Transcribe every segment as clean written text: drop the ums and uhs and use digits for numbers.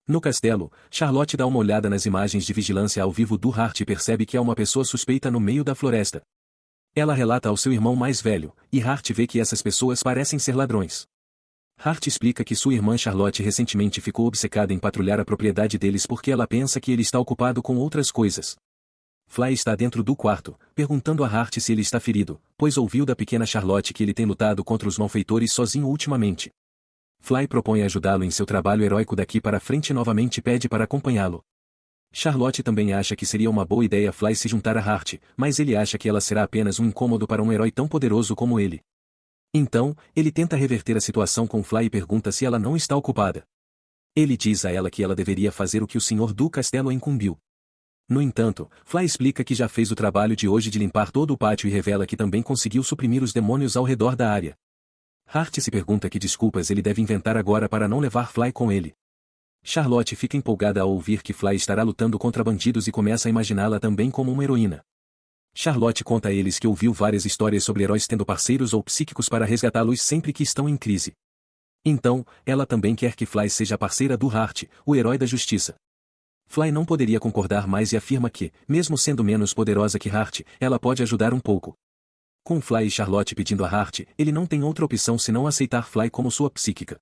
No castelo, Charlotte dá uma olhada nas imagens de vigilância ao vivo do Hart e percebe que há uma pessoa suspeita no meio da floresta. Ela relata ao seu irmão mais velho, e Hart vê que essas pessoas parecem ser ladrões. Hart explica que sua irmã Charlotte recentemente ficou obcecada em patrulhar a propriedade deles porque ela pensa que ele está ocupado com outras coisas. Fly está dentro do quarto, perguntando a Hart se ele está ferido, pois ouviu da pequena Charlotte que ele tem lutado contra os malfeitores sozinho ultimamente. Fly propõe ajudá-lo em seu trabalho heróico daqui para frente e novamente pede para acompanhá-lo. Charlotte também acha que seria uma boa ideia Fly se juntar a Hart, mas ele acha que ela será apenas um incômodo para um herói tão poderoso como ele. Então, ele tenta reverter a situação com Fly e pergunta se ela não está ocupada. Ele diz a ela que ela deveria fazer o que o senhor do castelo a incumbiu. No entanto, Fly explica que já fez o trabalho de hoje de limpar todo o pátio e revela que também conseguiu suprimir os demônios ao redor da área. Hart se pergunta que desculpas ele deve inventar agora para não levar Fly com ele. Charlotte fica empolgada ao ouvir que Fly estará lutando contra bandidos e começa a imaginá-la também como uma heroína. Charlotte conta a eles que ouviu várias histórias sobre heróis tendo parceiros ou psíquicos para resgatá-los sempre que estão em crise. Então, ela também quer que Fly seja a parceira do Hart, o herói da justiça. Fly não poderia concordar mais e afirma que, mesmo sendo menos poderosa que Hart, ela pode ajudar um pouco. Com Fly e Charlotte pedindo a Hart, ele não tem outra opção senão aceitar Fly como sua psíquica.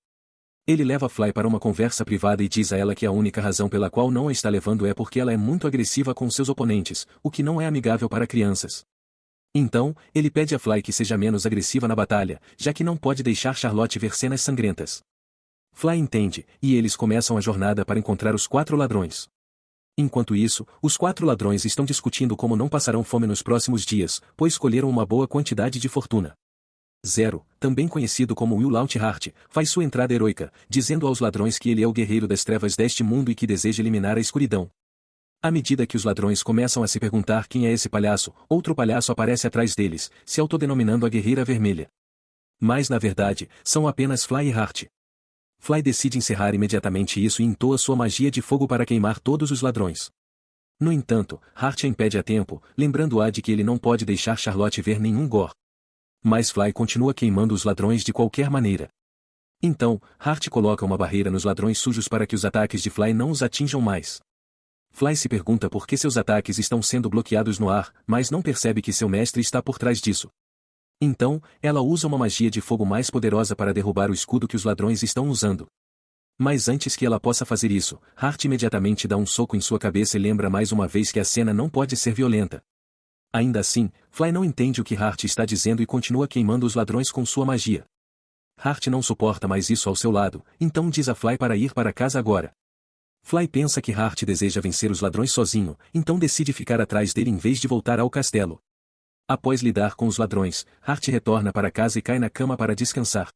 Ele leva Fly para uma conversa privada e diz a ela que a única razão pela qual não a está levando é porque ela é muito agressiva com seus oponentes, o que não é amigável para crianças. Então, ele pede a Fly que seja menos agressiva na batalha, já que não pode deixar Charlotte ver cenas sangrentas. Fly entende, e eles começam a jornada para encontrar os 4 ladrões. Enquanto isso, os 4 ladrões estão discutindo como não passarão fome nos próximos dias, pois escolheram uma boa quantidade de fortuna. Zero, também conhecido como Will Hart, faz sua entrada heroica, dizendo aos ladrões que ele é o guerreiro das trevas deste mundo e que deseja eliminar a escuridão. À medida que os ladrões começam a se perguntar quem é esse palhaço, outro palhaço aparece atrás deles, se autodenominando a Guerreira Vermelha. Mas na verdade, são apenas Fly e Hart. Fly decide encerrar imediatamente isso e entoa sua magia de fogo para queimar todos os ladrões. No entanto, Hart a impede a tempo, lembrando-a de que ele não pode deixar Charlotte ver nenhum gore. Mas Fly continua queimando os ladrões de qualquer maneira. Então, Hart coloca uma barreira nos ladrões sujos para que os ataques de Fly não os atinjam mais. Fly se pergunta por que seus ataques estão sendo bloqueados no ar, mas não percebe que seu mestre está por trás disso. Então, ela usa uma magia de fogo mais poderosa para derrubar o escudo que os ladrões estão usando. Mas antes que ela possa fazer isso, Hart imediatamente dá um soco em sua cabeça e lembra mais uma vez que a cena não pode ser violenta. Ainda assim, Fly não entende o que Hart está dizendo e continua queimando os ladrões com sua magia. Hart não suporta mais isso ao seu lado, então diz a Fly para ir para casa agora. Fly pensa que Hart deseja vencer os ladrões sozinho, então decide ficar atrás dele em vez de voltar ao castelo. Após lidar com os ladrões, Hart retorna para casa e cai na cama para descansar.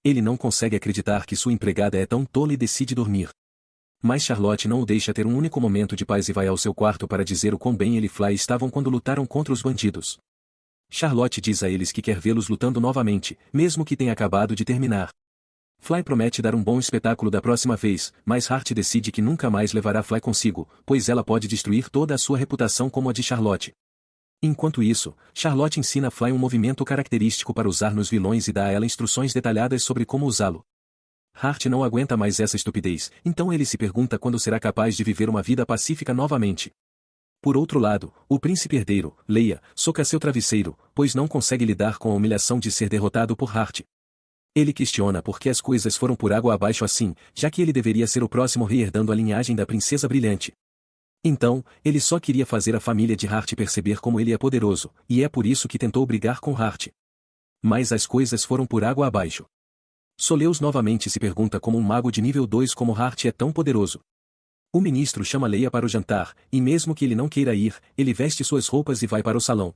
Ele não consegue acreditar que sua empregada é tão tola e decide dormir. Mas Charlotte não o deixa ter um único momento de paz e vai ao seu quarto para dizer o quão bem ele e Fly estavam quando lutaram contra os bandidos. Charlotte diz a eles que quer vê-los lutando novamente, mesmo que tenha acabado de terminar. Fly promete dar um bom espetáculo da próxima vez, mas Hart decide que nunca mais levará Fly consigo, pois ela pode destruir toda a sua reputação como a de Charlotte. Enquanto isso, Charlotte ensina a Fly um movimento característico para usar nos vilões e dá a ela instruções detalhadas sobre como usá-lo. Hart não aguenta mais essa estupidez, então ele se pergunta quando será capaz de viver uma vida pacífica novamente. Por outro lado, o príncipe herdeiro, Leia, soca seu travesseiro, pois não consegue lidar com a humilhação de ser derrotado por Hart. Ele questiona por que as coisas foram por água abaixo assim, já que ele deveria ser o próximo rei herdando a linhagem da princesa brilhante. Então, ele só queria fazer a família de Hart perceber como ele é poderoso, e é por isso que tentou brigar com Hart. Mas as coisas foram por água abaixo. Soleus novamente se pergunta como um mago de nível 2 como Hart é tão poderoso. O ministro chama Leia para o jantar, e mesmo que ele não queira ir, ele veste suas roupas e vai para o salão.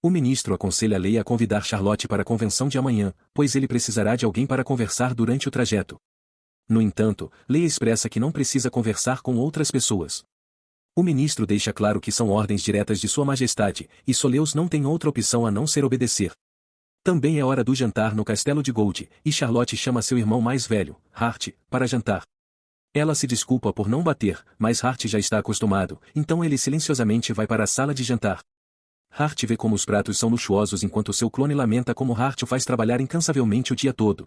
O ministro aconselha Leia a convidar Charlotte para a convenção de amanhã, pois ele precisará de alguém para conversar durante o trajeto. No entanto, Leia expressa que não precisa conversar com outras pessoas. O ministro deixa claro que são ordens diretas de Sua Majestade, e Soleus não tem outra opção a não ser obedecer. Também é hora do jantar no Castelo de Gold, e Charlotte chama seu irmão mais velho, Hart, para jantar. Ela se desculpa por não bater, mas Hart já está acostumado, então ele silenciosamente vai para a sala de jantar. Hart vê como os pratos são luxuosos enquanto seu clone lamenta como Hart o faz trabalhar incansavelmente o dia todo.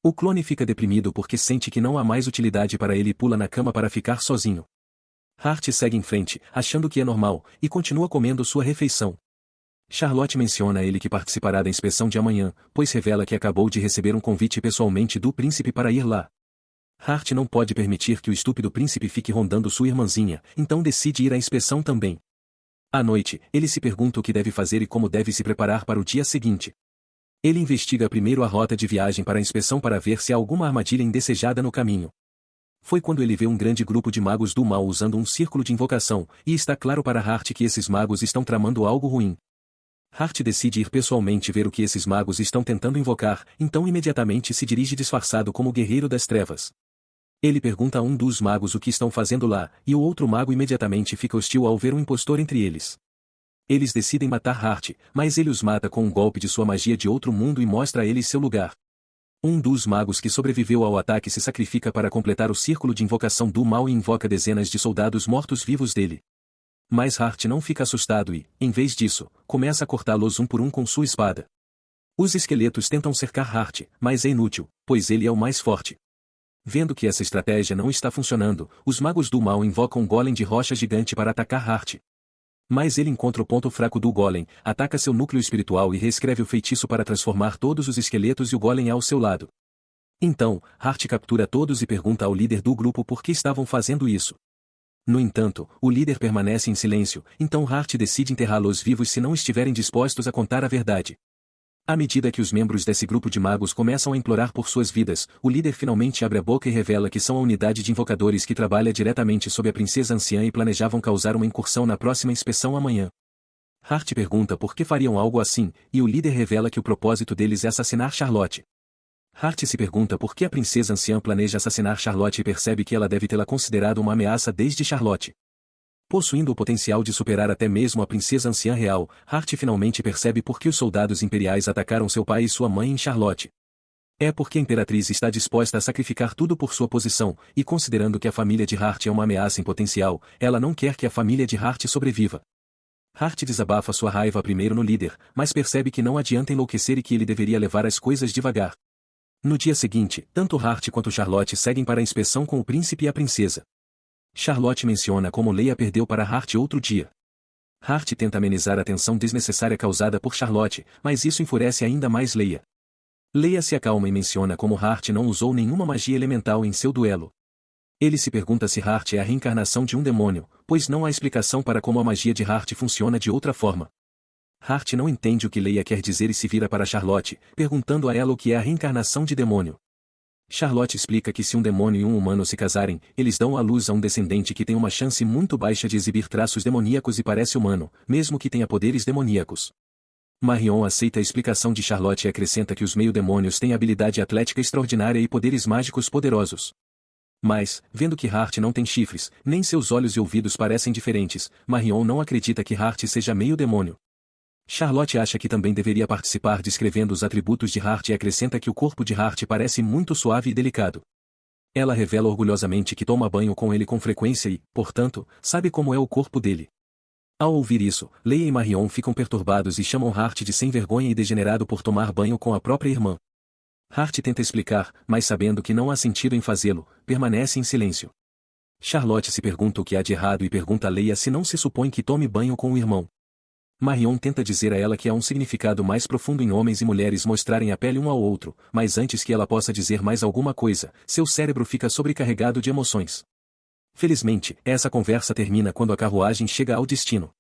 O clone fica deprimido porque sente que não há mais utilidade para ele e pula na cama para ficar sozinho. Hart segue em frente, achando que é normal, e continua comendo sua refeição. Charlotte menciona a ele que participará da inspeção de amanhã, pois revela que acabou de receber um convite pessoalmente do príncipe para ir lá. Hart não pode permitir que o estúpido príncipe fique rondando sua irmãzinha, então decide ir à inspeção também. À noite, ele se pergunta o que deve fazer e como deve se preparar para o dia seguinte. Ele investiga primeiro a rota de viagem para a inspeção para ver se há alguma armadilha indesejada no caminho. Foi quando ele vê um grande grupo de magos do mal usando um círculo de invocação, e está claro para Hart que esses magos estão tramando algo ruim. Hart decide ir pessoalmente ver o que esses magos estão tentando invocar, então imediatamente se dirige disfarçado como o Guerreiro das Trevas. Ele pergunta a um dos magos o que estão fazendo lá, e o outro mago imediatamente fica hostil ao ver um impostor entre eles. Eles decidem matar Hart, mas ele os mata com um golpe de sua magia de outro mundo e mostra a eles seu lugar. Um dos magos que sobreviveu ao ataque se sacrifica para completar o círculo de invocação do mal e invoca dezenas de soldados mortos-vivos dele. Mas Hart não fica assustado e, em vez disso, começa a cortá-los um por um com sua espada. Os esqueletos tentam cercar Hart, mas é inútil, pois ele é o mais forte. Vendo que essa estratégia não está funcionando, os magos do mal invocam um golem de rocha gigante para atacar Hart. Mas ele encontra o ponto fraco do golem, ataca seu núcleo espiritual e reescreve o feitiço para transformar todos os esqueletos e o golem ao seu lado. Então, Hart captura todos e pergunta ao líder do grupo por que estavam fazendo isso. No entanto, o líder permanece em silêncio, então Hart decide enterrá-los vivos se não estiverem dispostos a contar a verdade. À medida que os membros desse grupo de magos começam a implorar por suas vidas, o líder finalmente abre a boca e revela que são a unidade de invocadores que trabalha diretamente sob a princesa anciã e planejavam causar uma incursão na próxima inspeção amanhã. Hart pergunta por que fariam algo assim, e o líder revela que o propósito deles é assassinar Charlotte. Hart se pergunta por que a princesa anciã planeja assassinar Charlotte e percebe que ela deve tê-la considerado uma ameaça desde Charlotte. Possuindo o potencial de superar até mesmo a princesa anciã real, Hart finalmente percebe por que os soldados imperiais atacaram seu pai e sua mãe em Charlotte. É porque a imperatriz está disposta a sacrificar tudo por sua posição, e considerando que a família de Hart é uma ameaça em potencial, ela não quer que a família de Hart sobreviva. Hart desabafa sua raiva primeiro no líder, mas percebe que não adianta enlouquecer e que ele deveria levar as coisas devagar. No dia seguinte, tanto Hart quanto Charlotte seguem para a inspeção com o príncipe e a princesa. Charlotte menciona como Leia perdeu para Hart outro dia. Hart tenta amenizar a tensão desnecessária causada por Charlotte, mas isso enfurece ainda mais Leia. Leia se acalma e menciona como Hart não usou nenhuma magia elemental em seu duelo. Ele se pergunta se Hart é a reencarnação de um demônio, pois não há explicação para como a magia de Hart funciona de outra forma. Hart não entende o que Leia quer dizer e se vira para Charlotte, perguntando a ela o que é a reencarnação de demônio. Charlotte explica que se um demônio e um humano se casarem, eles dão à luz a um descendente que tem uma chance muito baixa de exibir traços demoníacos e parece humano, mesmo que tenha poderes demoníacos. Marion aceita a explicação de Charlotte e acrescenta que os meio-demônios têm habilidade atlética extraordinária e poderes mágicos poderosos. Mas, vendo que Hart não tem chifres, nem seus olhos e ouvidos parecem diferentes, Marion não acredita que Hart seja meio-demônio. Charlotte acha que também deveria participar descrevendo os atributos de Hart e acrescenta que o corpo de Hart parece muito suave e delicado. Ela revela orgulhosamente que toma banho com ele com frequência e, portanto, sabe como é o corpo dele. Ao ouvir isso, Leia e Marion ficam perturbados e chamam Hart de sem vergonha e degenerado por tomar banho com a própria irmã. Hart tenta explicar, mas sabendo que não há sentido em fazê-lo, permanece em silêncio. Charlotte se pergunta o que há de errado e pergunta a Leia se não se supõe que tome banho com o irmão. Marion tenta dizer a ela que há um significado mais profundo em homens e mulheres mostrarem a pele um ao outro, mas antes que ela possa dizer mais alguma coisa, seu cérebro fica sobrecarregado de emoções. Felizmente, essa conversa termina quando a carruagem chega ao destino.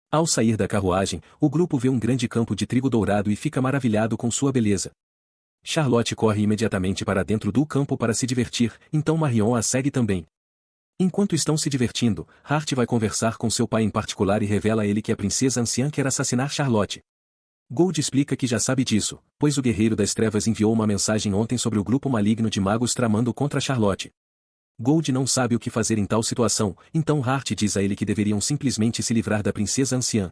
Ao sair da carruagem, o grupo vê um grande campo de trigo dourado e fica maravilhado com sua beleza. Charlotte corre imediatamente para dentro do campo para se divertir, então Marion a segue também. Enquanto estão se divertindo, Hart vai conversar com seu pai em particular e revela a ele que a princesa anciã quer assassinar Charlotte. Gold explica que já sabe disso, pois o Guerreiro das Trevas enviou uma mensagem ontem sobre o grupo maligno de magos tramando contra Charlotte. Gold não sabe o que fazer em tal situação, então Hart diz a ele que deveriam simplesmente se livrar da princesa anciã.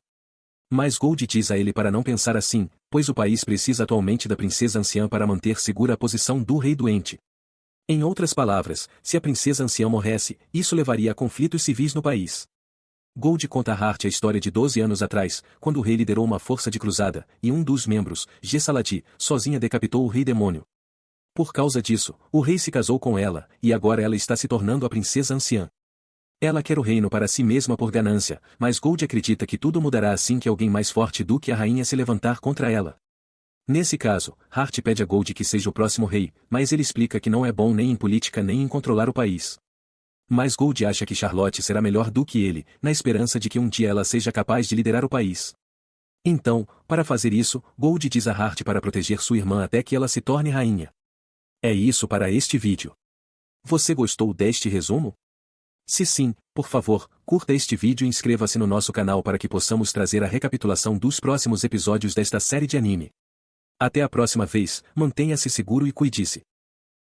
Mas Gold diz a ele para não pensar assim, pois o país precisa atualmente da princesa anciã para manter segura a posição do rei doente. Em outras palavras, se a princesa anciã morresse, isso levaria a conflitos civis no país. Gold conta a Hart a história de 12 anos atrás, quando o rei liderou uma força de cruzada, e um dos membros, Gessaladi, sozinha decapitou o rei demônio. Por causa disso, o rei se casou com ela, e agora ela está se tornando a princesa anciã. Ela quer o reino para si mesma por ganância, mas Gold acredita que tudo mudará assim que alguém mais forte do que a rainha se levantar contra ela. Nesse caso, Hart pede a Gold que seja o próximo rei, mas ele explica que não é bom nem em política nem em controlar o país. Mas Gold acha que Charlotte será melhor do que ele, na esperança de que um dia ela seja capaz de liderar o país. Então, para fazer isso, Gold diz a Hart para proteger sua irmã até que ela se torne rainha. É isso para este vídeo. Você gostou deste resumo? Se sim, por favor, curta este vídeo e inscreva-se no nosso canal para que possamos trazer a recapitulação dos próximos episódios desta série de anime. Até a próxima vez, mantenha-se seguro e cuide-se.